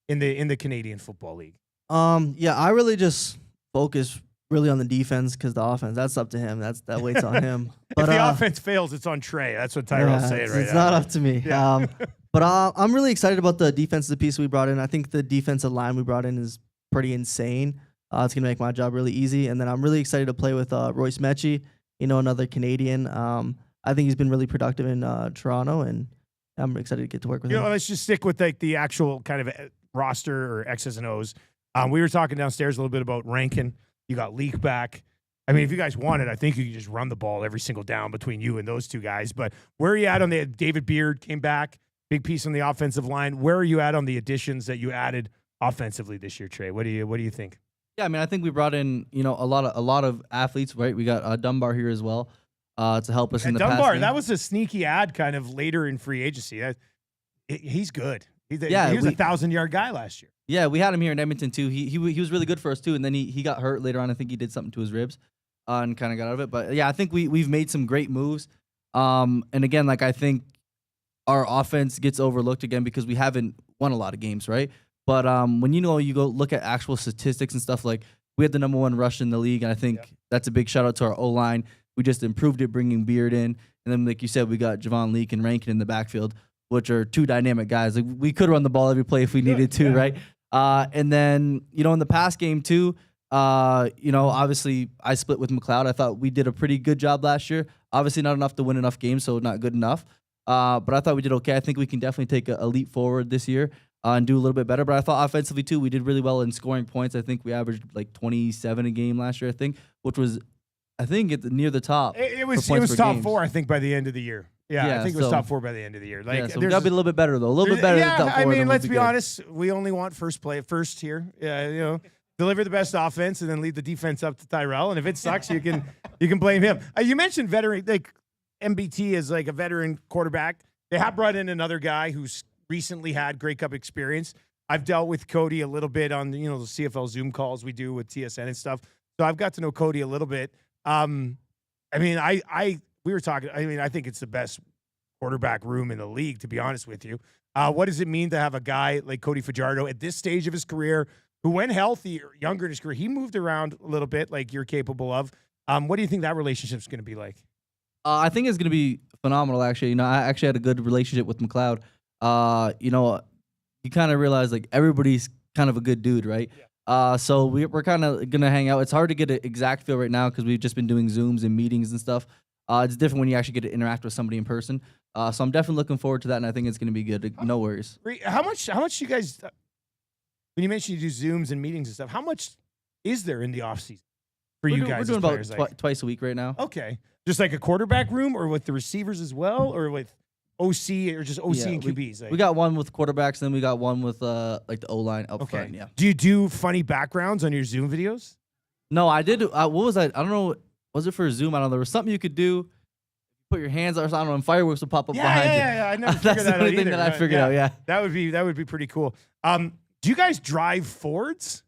in the Canadian Football League?
Yeah, I really just focus really on the defense, because the offense, that's up to him. That waits on him. But
if the offense fails, it's on Tre. That's what Tyrell's saying right now.
It's not up to me. Yeah. But I'm really excited about the defensive piece we brought in. I think the defensive line we brought in is pretty insane. It's going to make my job really easy. And then I'm really excited to play with Royce Mechie, another Canadian. I think he's been really productive in Toronto, and I'm excited to get to work with him.
Let's just stick with like the actual kind of roster or X's and O's. We were talking downstairs a little bit about Rankin. You got Leak back. I mean, if you guys wanted, I think you could just run the ball every single down between you and those two guys. But where are you at on the David Beard came back, big piece on the offensive line. Where are you at on the additions that you added offensively this year, Tre? What do you think?
Yeah, I mean, I think we brought in a lot of athletes, right? We got Dunbar here as well to help us in the
Dunbar,
past.
that was a sneaky ad kind of later in free agency. He's good. He was a 1,000-yard guy last year.
Yeah, we had him here in Edmonton too. He was really good for us too, and then he got hurt later on. I think he did something to his ribs and kind of got out of it. But yeah, I think we've made some great moves. And again, like I think our offense gets overlooked again because we haven't won a lot of games, right? But when you go look at actual statistics and stuff, like we had the number 1 rush in the league, and I think that's a big shout out to our O-line. We just improved it, bringing Beard in, and then like you said, we got Javon Leak and Rankin in the backfield, which are two dynamic guys. Like we could run the ball every play if we needed to, right? And then in the past game too, obviously I split with McLeod. I thought we did a pretty good job last year. Obviously not enough to win enough games, so not good enough. But I thought we did okay. I think we can definitely take a leap forward this year and do a little bit better. But I thought offensively too, we did really well in scoring points. I think we averaged like 27 a game last year, I think, which was I think it's near the top.
It was
for points per
top
games.
4, I think, by the end of the year. Yeah, I
Yeah,
think it was
so-
top 4 by the end of the year. Like,
Yeah, so we
there's-
gotta be a little bit better though. A little bit better
Yeah,
than top 4.
I mean,
then
let's
we'll
be
good.
honest. We only want first here. Yeah, you know, deliver the best offense and then lead the defense up to Tyrell. And if it sucks, you can blame him. You mentioned veteran, like MBT is like a veteran quarterback. They have brought in another guy who's recently had Grey Cup experience. I've dealt with Cody a little bit on the CFL Zoom calls we do with TSN and stuff. So I've got to know Cody a little bit. I mean, we were talking. I mean, I think it's the best quarterback room in the league, to be honest with you. What does it mean to have a guy like Cody Fajardo at this stage of his career, who when healthy, or younger in his career, he moved around a little bit like you're capable of. What do you think that relationship is going to be like?
I think it's going to be phenomenal, actually. You know, I actually had a good relationship with McLeod. You know, you kind of realize, like, everybody's kind of a good dude, right? Yeah. So we're kind of going to hang out. It's hard to get an exact feel right now because we've just been doing Zooms and meetings and stuff. It's different when you actually get to interact with somebody in person. So I'm definitely looking forward to that, and I think it's going to be good. No worries.
How much you guys, when you mentioned you do Zooms and meetings and stuff, how much is there in the offseason for you guys?
We're doing
as
about
players?
twice a week right now.
Okay. Just like a quarterback room, or with the receivers as well, or with OC, or just OC and QBs?
We got one with quarterbacks, and then we got one with like the O-line up front, yeah.
Do you do funny backgrounds on your Zoom videos?
No, I did. What was I? I don't know. Was it for Zoom? I don't know. There was something you could do. Put your hands out, I don't know, and fireworks would pop up behind you.
Yeah. I never
That's
figured
the
that out
only thing
either.
that I figured out, yeah.
That would be pretty cool. Do you guys drive Fords?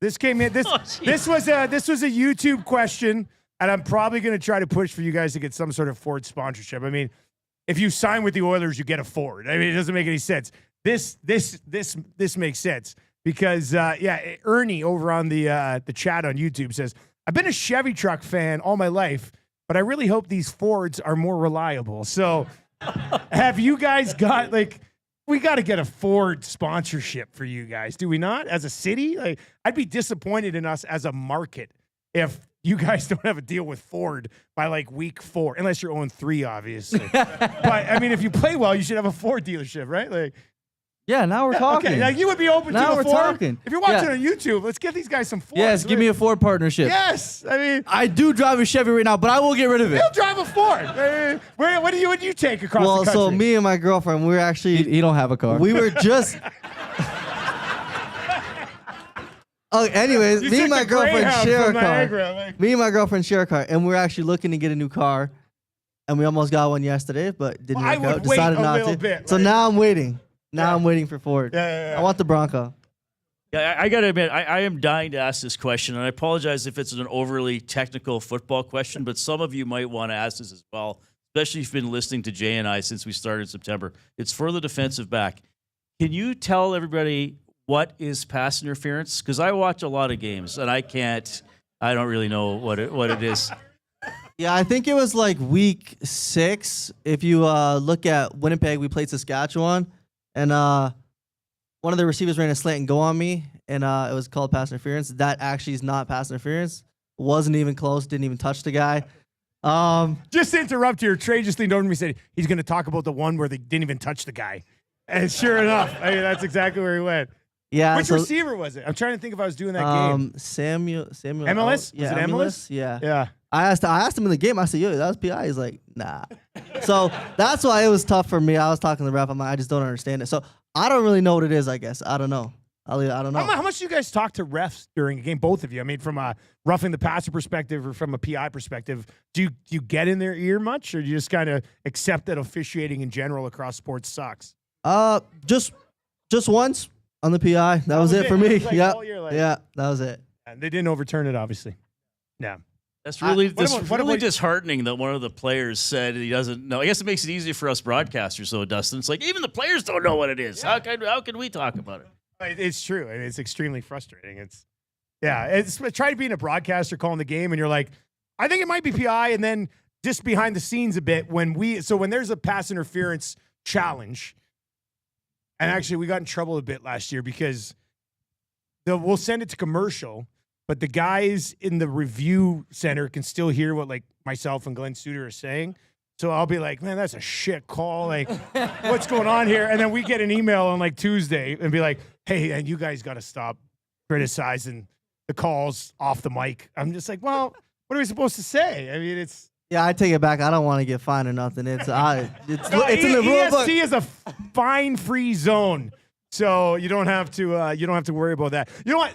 This came in. This was a YouTube question, and I'm probably going to try to push for you guys to get some sort of Ford sponsorship. I mean, if you sign with the Oilers, you get a Ford. I mean, it doesn't make any sense. This makes sense because Ernie over on the chat on YouTube says, I've been a Chevy truck fan all my life, but I really hope these Fords are more reliable. So have you guys got, like, we got to get a Ford sponsorship for you guys, do we not? As a city? Like, I'd be disappointed in us as a market if you guys don't have a deal with Ford by like week 4, unless you're 0-3, obviously. But I mean, if you play well, you should have a Ford dealership, right? Like,
Yeah, now we're talking.
okay, like you would be open
Now
to a
we're
Ford.
talking.
If you're watching
Yeah.
on YouTube, let's get these guys some Fords.
Yes, give me a Ford partnership.
Yes, I mean,
I do drive a Chevy right now, but I will get rid of it.
he'll drive a Ford. What do you take across
Well,
the country?
so me and my girlfriend, we were actually
He don't have a car.
we were just. Oh, anyways,
You
me
took
and my
the
girlfriend
Greyhound
share a
from
car.
Niagara, like-
Me and my girlfriend share a car, and we're actually looking to get a new car, and we almost got one yesterday, but didn't
Well, I
work
would
out.
wait
Decided
a
not
little
to.
bit,
So
like-
now I'm waiting. Now
Yeah.
I'm waiting for Ford.
Yeah.
I want the Bronco.
Yeah, I got to admit, I am dying to ask this question, and I apologize if it's an overly technical football question, but some of you might want to ask this as well, especially if you've been listening to Jay and I since we started in September. It's for the defensive back. Can you tell everybody what is pass interference? Because I watch a lot of games, and I don't really know what it is.
Yeah, I think it was like week 6. If you look at Winnipeg, we played Saskatchewan, and one of the receivers ran a slant and go on me, and it was called pass interference. That actually is not pass interference. Wasn't even close. Didn't even touch the guy.
Just to interrupt here, Trey just leaned over to me and said he's going to talk about the one where they didn't even touch the guy. And sure enough, I mean, that's exactly where he went.
Yeah.
Which
so,
receiver was it? I'm trying to think if I was doing that game.
Samuel.
MLS?
Yeah,
Was it MLS?
Yeah.
Yeah.
I asked him in the game. I said, "Yo, that was PI." He's like, "Nah." So that's why it was tough for me. I was talking to the ref. I'm like, I just don't understand it. So I don't really know what it is. I guess I don't know. I don't know.
How much do you guys talk to refs during a game? Both of you. I mean, from a roughing the passer perspective or from a PI perspective, do you get in their ear much, or do you just kind of accept that officiating in general across sports sucks?
Just once on the PI. That was it for me.
Like
Yeah,
all year, like-
yeah, that was it.
And they didn't overturn it, obviously. Yeah.
That's really
what about-
disheartening that one of the players said he doesn't know. I guess it makes it easier for us broadcasters, though, Dustin. It's like even the players don't know what it is. How can we talk about it?
It's true. And it's extremely frustrating. It's try being a broadcaster calling the game and you're like, I think it might be PI. And then just behind the scenes a bit, when there's a pass interference challenge, and actually we got in trouble a bit last year because we'll send it to commercial, but the guys in the review center can still hear what like myself and Glenn Suter are saying. So I'll be like, man, that's a shit call. Like, what's going on here? And then we get an email on like Tuesday and be like, hey, and you guys got to stop criticizing the calls off the mic. I'm just like, well, what are we supposed to say? I mean, it's.
Yeah, I take it back. I don't want to get fined or nothing. It's it's in the rule book.
EST is a fine-free zone, so you don't have to worry about that. You know what?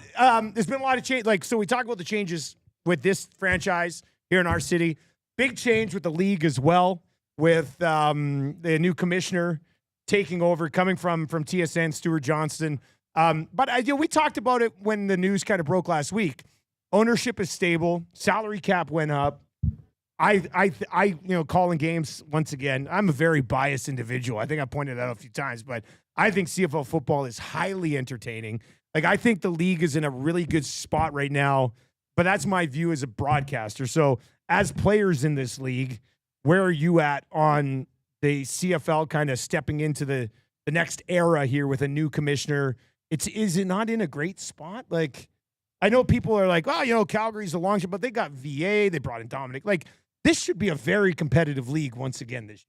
There's been a lot of change. Like, so we talk about the changes with this franchise here in our city. Big change with the league as well, with the new commissioner taking over, coming from TSN, Stuart Johnston. But we talked about it when the news kind of broke last week. Ownership is stable. Salary cap went up. I calling games once again. I'm a very biased individual. I think I pointed that out a few times, but I think CFL football is highly entertaining. Like, I think the league is in a really good spot right now, but that's my view as a broadcaster. So as players in this league, where are you at on the CFL kind of stepping into the next era here with a new commissioner? Is it not in a great spot? Like, I know people are like, oh, Calgary's a long shot, but they got VA. They brought in Dominic. Like, this should be a very competitive league once again this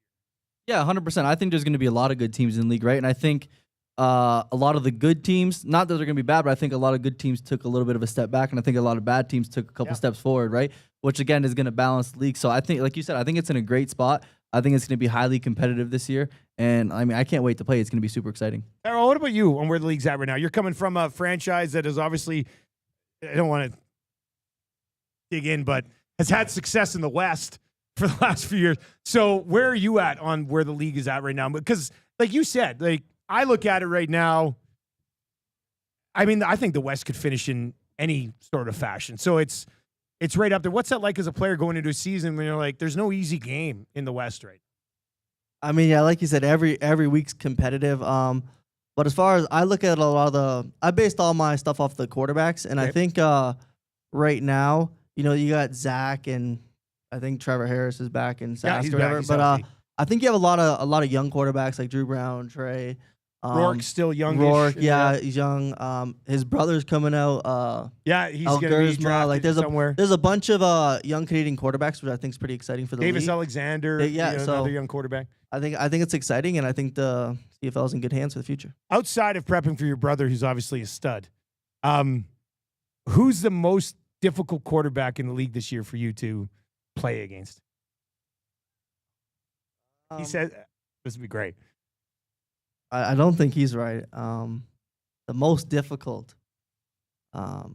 year.
Yeah, 100%. I think there's going to be a lot of good teams in the league, right? And I think a lot of the good teams, not that they're going to be bad, but I think a lot of good teams took a little bit of a step back, and I think a lot of bad teams took a couple steps forward, right? Which, again, is going to balance the league. So I think, like you said, I think it's in a great spot. I think it's going to be highly competitive this year, and I mean, I can't wait to play. It's going to be super exciting.
Errol, what about you on where the league's at right now? You're coming from a franchise that is obviously, I don't want to dig in, but has had success in the West for the last few years. So where are you at on where the league is at right now? Because like you said, like I look at it right now, I mean, I think the West could finish in any sort of fashion. So it's right up there. What's that like as a player going into a season when you're like, there's no easy game in the West right now?
I mean, yeah, like you said, every week's competitive. But as far as I look at a lot of I based all my stuff off the quarterbacks, and I think right now, you got Zach, and I think Trevor Harris is back in Sask
he's
or whatever.
back.
But I think you have a lot of young quarterbacks like Drew Brown, Tre.
Rourke's still youngish.
Rourke, yeah, he's young. His brother's coming out.
He's going to be drafted
like
somewhere.
There's a bunch of young Canadian quarterbacks, which I think is pretty exciting for the
Davis
league.
Alexander, another young quarterback.
I think it's exciting, and I think the CFL is in good hands for the future.
Outside of prepping for your brother, who's obviously a stud, who's the most difficult quarterback in the league this year for you to play against? He said this would be great.
I don't think he's right. The most difficult. I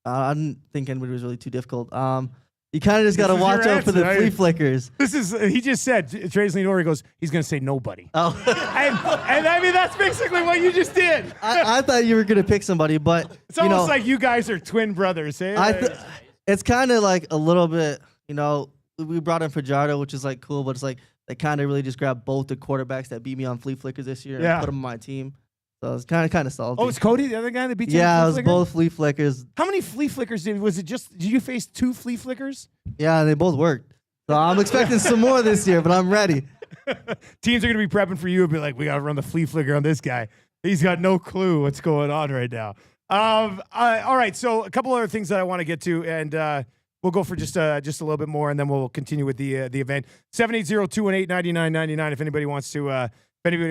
didn't think anybody was really too difficult. You kind of just got to watch out for the flea flickers.
He just said, Trace Lenore, he goes, he's going to say nobody.
Oh.
and I mean, that's basically what you just did.
I thought you were going to pick somebody, but
it's almost like you guys are twin brothers. Eh?
It's kind of like a little bit, we brought in Fajardo, which is like cool, but it's like they kind of really just grabbed both the quarterbers that beat me on flea flickers this year and put them on my team. So it's kind of salty.
Oh, it's Cody, the other guy that beat you?
Yeah, it was both flea flickers.
How many flea flickers did you face 2 flea flickers?
Yeah, they both worked. So I'm expecting some more this year, but I'm ready.
Teams are going to be prepping for you and be like, we got to run the flea flicker on this guy. He's got no clue what's going on right now. All right, so a couple other things that I want to get to, and we'll go for just a little bit more, and then we'll continue with the event. 780-218-9999 if anybody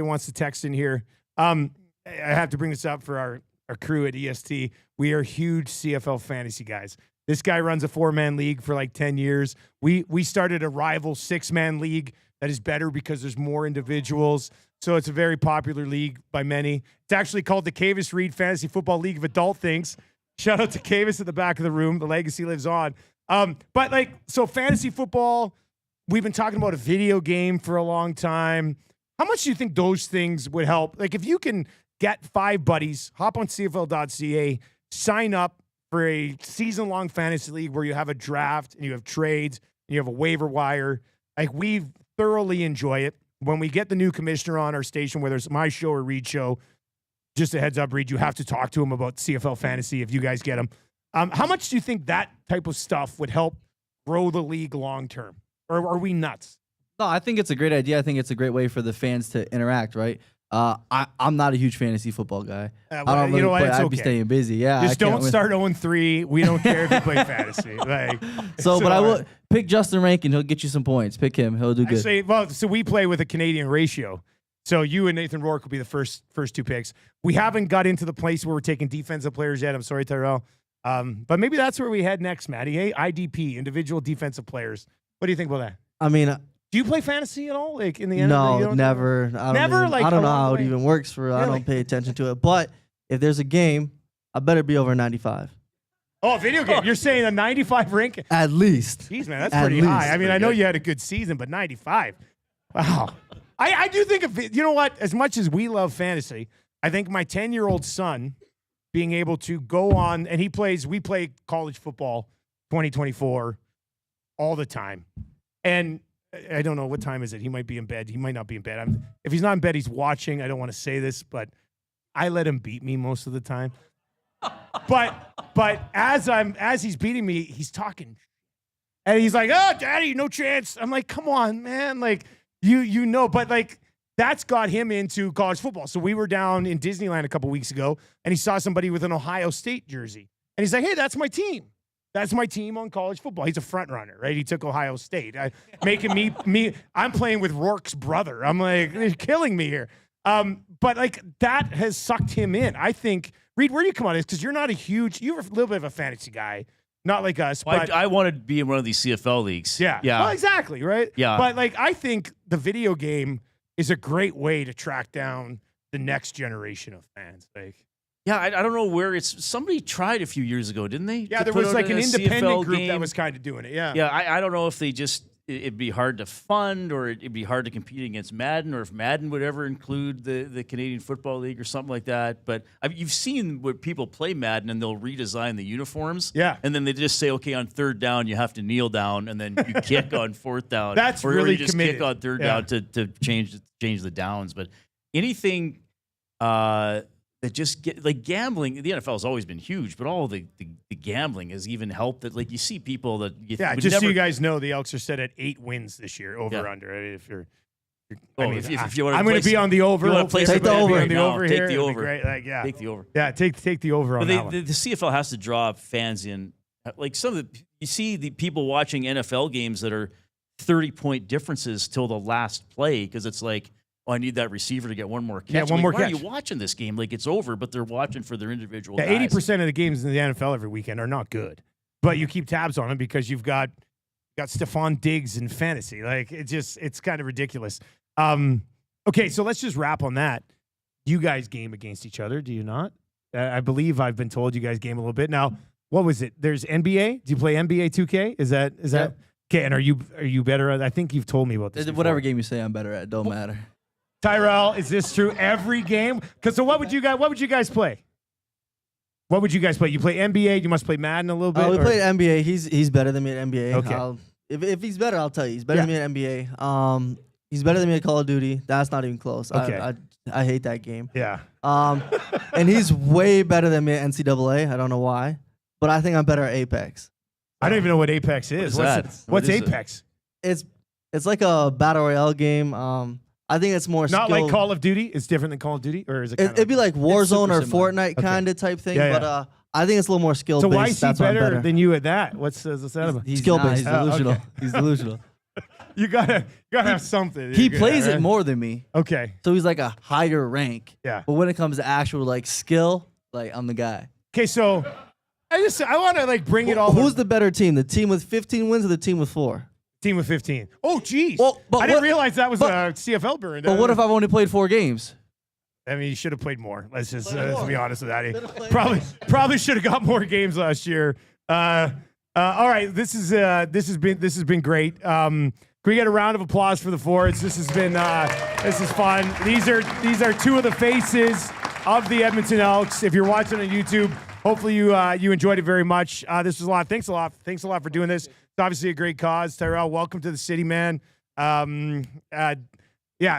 wants to text in here. I have to bring this up for our crew at EST. We are huge CFL fantasy guys. This guy runs a 4-man league for like 10 years. We started a rival 6-man league that is better because there's more individuals. So it's a very popular league by many. It's actually called the Cavis Reed Fantasy Football League of Adult Things. Shout out to Cavis at the back of the room. The legacy lives on. So fantasy football, we've been talking about a video game for a long time. How much do you think those things would help? Like if you can get 5 buddies, hop on CFL.ca, sign up for a season-long fantasy league where you have a draft and you have trades and you have a waiver wire. Like we thoroughly enjoy it. When we get the new commissioner on our station, whether it's my show or Reed's show, just a heads up, Reed, you have to talk to him about CFL fantasy if you guys get him. How much do you think that type of stuff would help grow the league long-term? Or are we nuts?
No, I think it's a great idea. I think it's a great way for the fans to interact, right? I'm not a huge fantasy football guy. I don't really play. I'd be staying busy. Yeah,
just don't start 0-3. We don't care if you play fantasy.
But I will pick Justin Rankin. He'll get you some points. Pick him. He'll do good.
So we play with a Canadian ratio. So you and Nathan Rourke will be the first 2 picks. We haven't got into the place where we're taking defensive players yet. I'm sorry, Tyrell. But maybe that's where we head next, Maddie. Hey, IDP, individual defensive players. What do you think about that?
I mean,
Do you play fantasy at all? Like in the end?
no, never.
Never?
I don't know
along
how
the
it
way?
even works for. I
Really?
don't pay attention to it. But if there's a game, I better be over 95
Oh, video game. You're saying a 95 rank?
at least.
Jeez, man, that's
At
pretty
least.
high. I mean, I know
good.
you had a good season, but 95. Wow. I do think of it. You know what? As much as we love fantasy, I think my 10-year-old son being able to go on, and we play college football 2024 all the time. And I don't know, what time is it? He might be in bed. He might not be in bed. If he's not in bed, he's watching. I don't want to say this, but I let him beat me most of the time. But as he's beating me, he's talking. And he's like, "Oh, Daddy, no chance." I'm like, "Come on, man. Like, you know." But, like, that's got him into college football. So we were down in Disneyland a couple weeks ago, and he saw somebody with an Ohio State jersey. And he's like, "Hey, that's my team. That's my team on college football." He's a front runner, right? He took Ohio State. Making me I'm playing with Rourke's brother. I'm like, they're killing me here. But, like, that has sucked him in. I think, Reed, where do you come on this? Because you're not you're a little bit of a fantasy guy. Not like us,
Well,
but
I wanted to be in one of these CFL leagues.
yeah.
Yeah.
Well, exactly, right?
Yeah.
But, like, I think the video game is a great way to track down the next generation of fans. Like,
Yeah, I don't know where it's. Somebody tried a few years ago, didn't they?
yeah,
To
there
put
was
out
like an
a
independent
CFL
group that
game?
was kind of doing it. Yeah.
Yeah, I don't know if it'd be hard to fund, or it'd be hard to compete against Madden, or if Madden would ever include the Canadian Football League or something like that. But you've seen where people play Madden and they'll redesign the uniforms.
Yeah.
And then they just say, okay, on third down, you have to kneel down, and then you kick on fourth down.
That's
or
really
you just
committed.
kick on third
Yeah.
down to change the downs. But anything that just get like gambling, the NFL has always been huge, but all the gambling has even helped that, like, you see people that
Yeah,
would
just
never,
so you guys know, the Elks are set at 8 wins this year, over
Yeah.
under. I mean, if you're
Oh,
I mean,
if you wanna
I'm going to
place-
be on the over.
you wanna
Hopefully
place
Take the
everybody will be
over.
on the
No,
over
take
here.
the
It'll be
over.
great. Like, yeah.
take the over.
Yeah, take the over on
But
that one.
the CFL has to draw fans in. Like some of you see the people watching NFL games that are 30-point differences till the last play, because it's like, oh, I need that receiver to get one more catch.
Yeah, one
Like,
more
why
catch.
are you watching this game? Like, it's over, but they're watching for their individual
Yeah,
guys.
80% of the games in the NFL every weekend are not good, but you keep tabs on them because you've got Stephon Diggs in fantasy. Like, it's kind of ridiculous. Okay, so let's just wrap on that. You guys game against each other, do you not? I believe I've been told you guys game a little bit. Now, what was it? There's NBA. Do you play NBA 2K? Is that okay? And are you better at? I think you've told me about this.
Whatever
before.
game you say I'm better at, don't matter.
Tyrell, is this true every game? Because so what would you guys play? What would you guys play? You play NBA. You must play Madden a little bit.
We
or-
played NBA. He's better than me at NBA.
Okay.
If he's better, I'll tell you. He's better than me at NBA. He's better than me at Call of Duty. That's not even close.
Okay.
I hate that game.
Yeah.
And he's way better than me at NCAA. I don't know why, but I think I'm better at Apex.
I don't even know what Apex is.
is
What's
that?
What's
What is it?
Apex?
It's like a battle royale game. I think it's more
Not
skill.
like Call of Duty. It's different than Call of Duty, or is it?
It'd be like Warzone or
similar.
Fortnite kind of type thing,
Yeah, yeah.
but I think it's a little more skill
so
based.
why is he
That's why I'm
better than you at that? What's that about?
He's
skill
not,
based.
he's
delusional.
okay.
He's delusional.
You gotta have something.
He
You're good
plays
at,
it
right?
more than me,
Okay.
So he's like a higher rank.
Yeah.
But when it comes to actual like skill, like I'm the guy.
Okay. So I want to like bring it all.
Who's the better team? The team with 15 wins or the team with 4?
team with 15? Oh, geez.
Well, but
I didn't
what-
realize that was
but-
a CFL burn.
but what if I've only played 4 games?
I mean, you should have played more. Let's just
more.
be honest with that.
Should've played
Probably should have got more games last year. All right, this has been great. Can we get a round of applause for the Fords? This is fun. These are two of the faces of the Edmonton Elks. If you're watching on YouTube, hopefully you enjoyed it very much. This was a lot. Thanks a lot for doing this. It's obviously a great cause. Tyrell, welcome to the city, man. Yeah,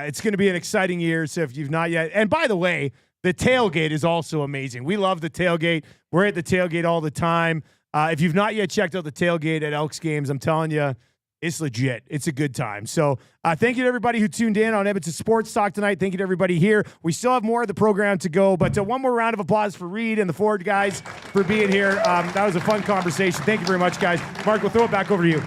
it's going to be an exciting year. So if you've not yet, and by the way, the tailgate is also amazing. We love the tailgate. We're at the tailgate all the time. If you've not yet checked out the tailgate at Elks games, I'm telling you, it's legit. It's a good time. So thank you to everybody who tuned in on Edmonton Sports Talk tonight. Thank you to everybody here. We still have more of the program to go, but one more round of applause for Reed and the Ford guys for being here. That was a fun conversation. Thank you very much, guys. Mark, we'll throw it back over to you.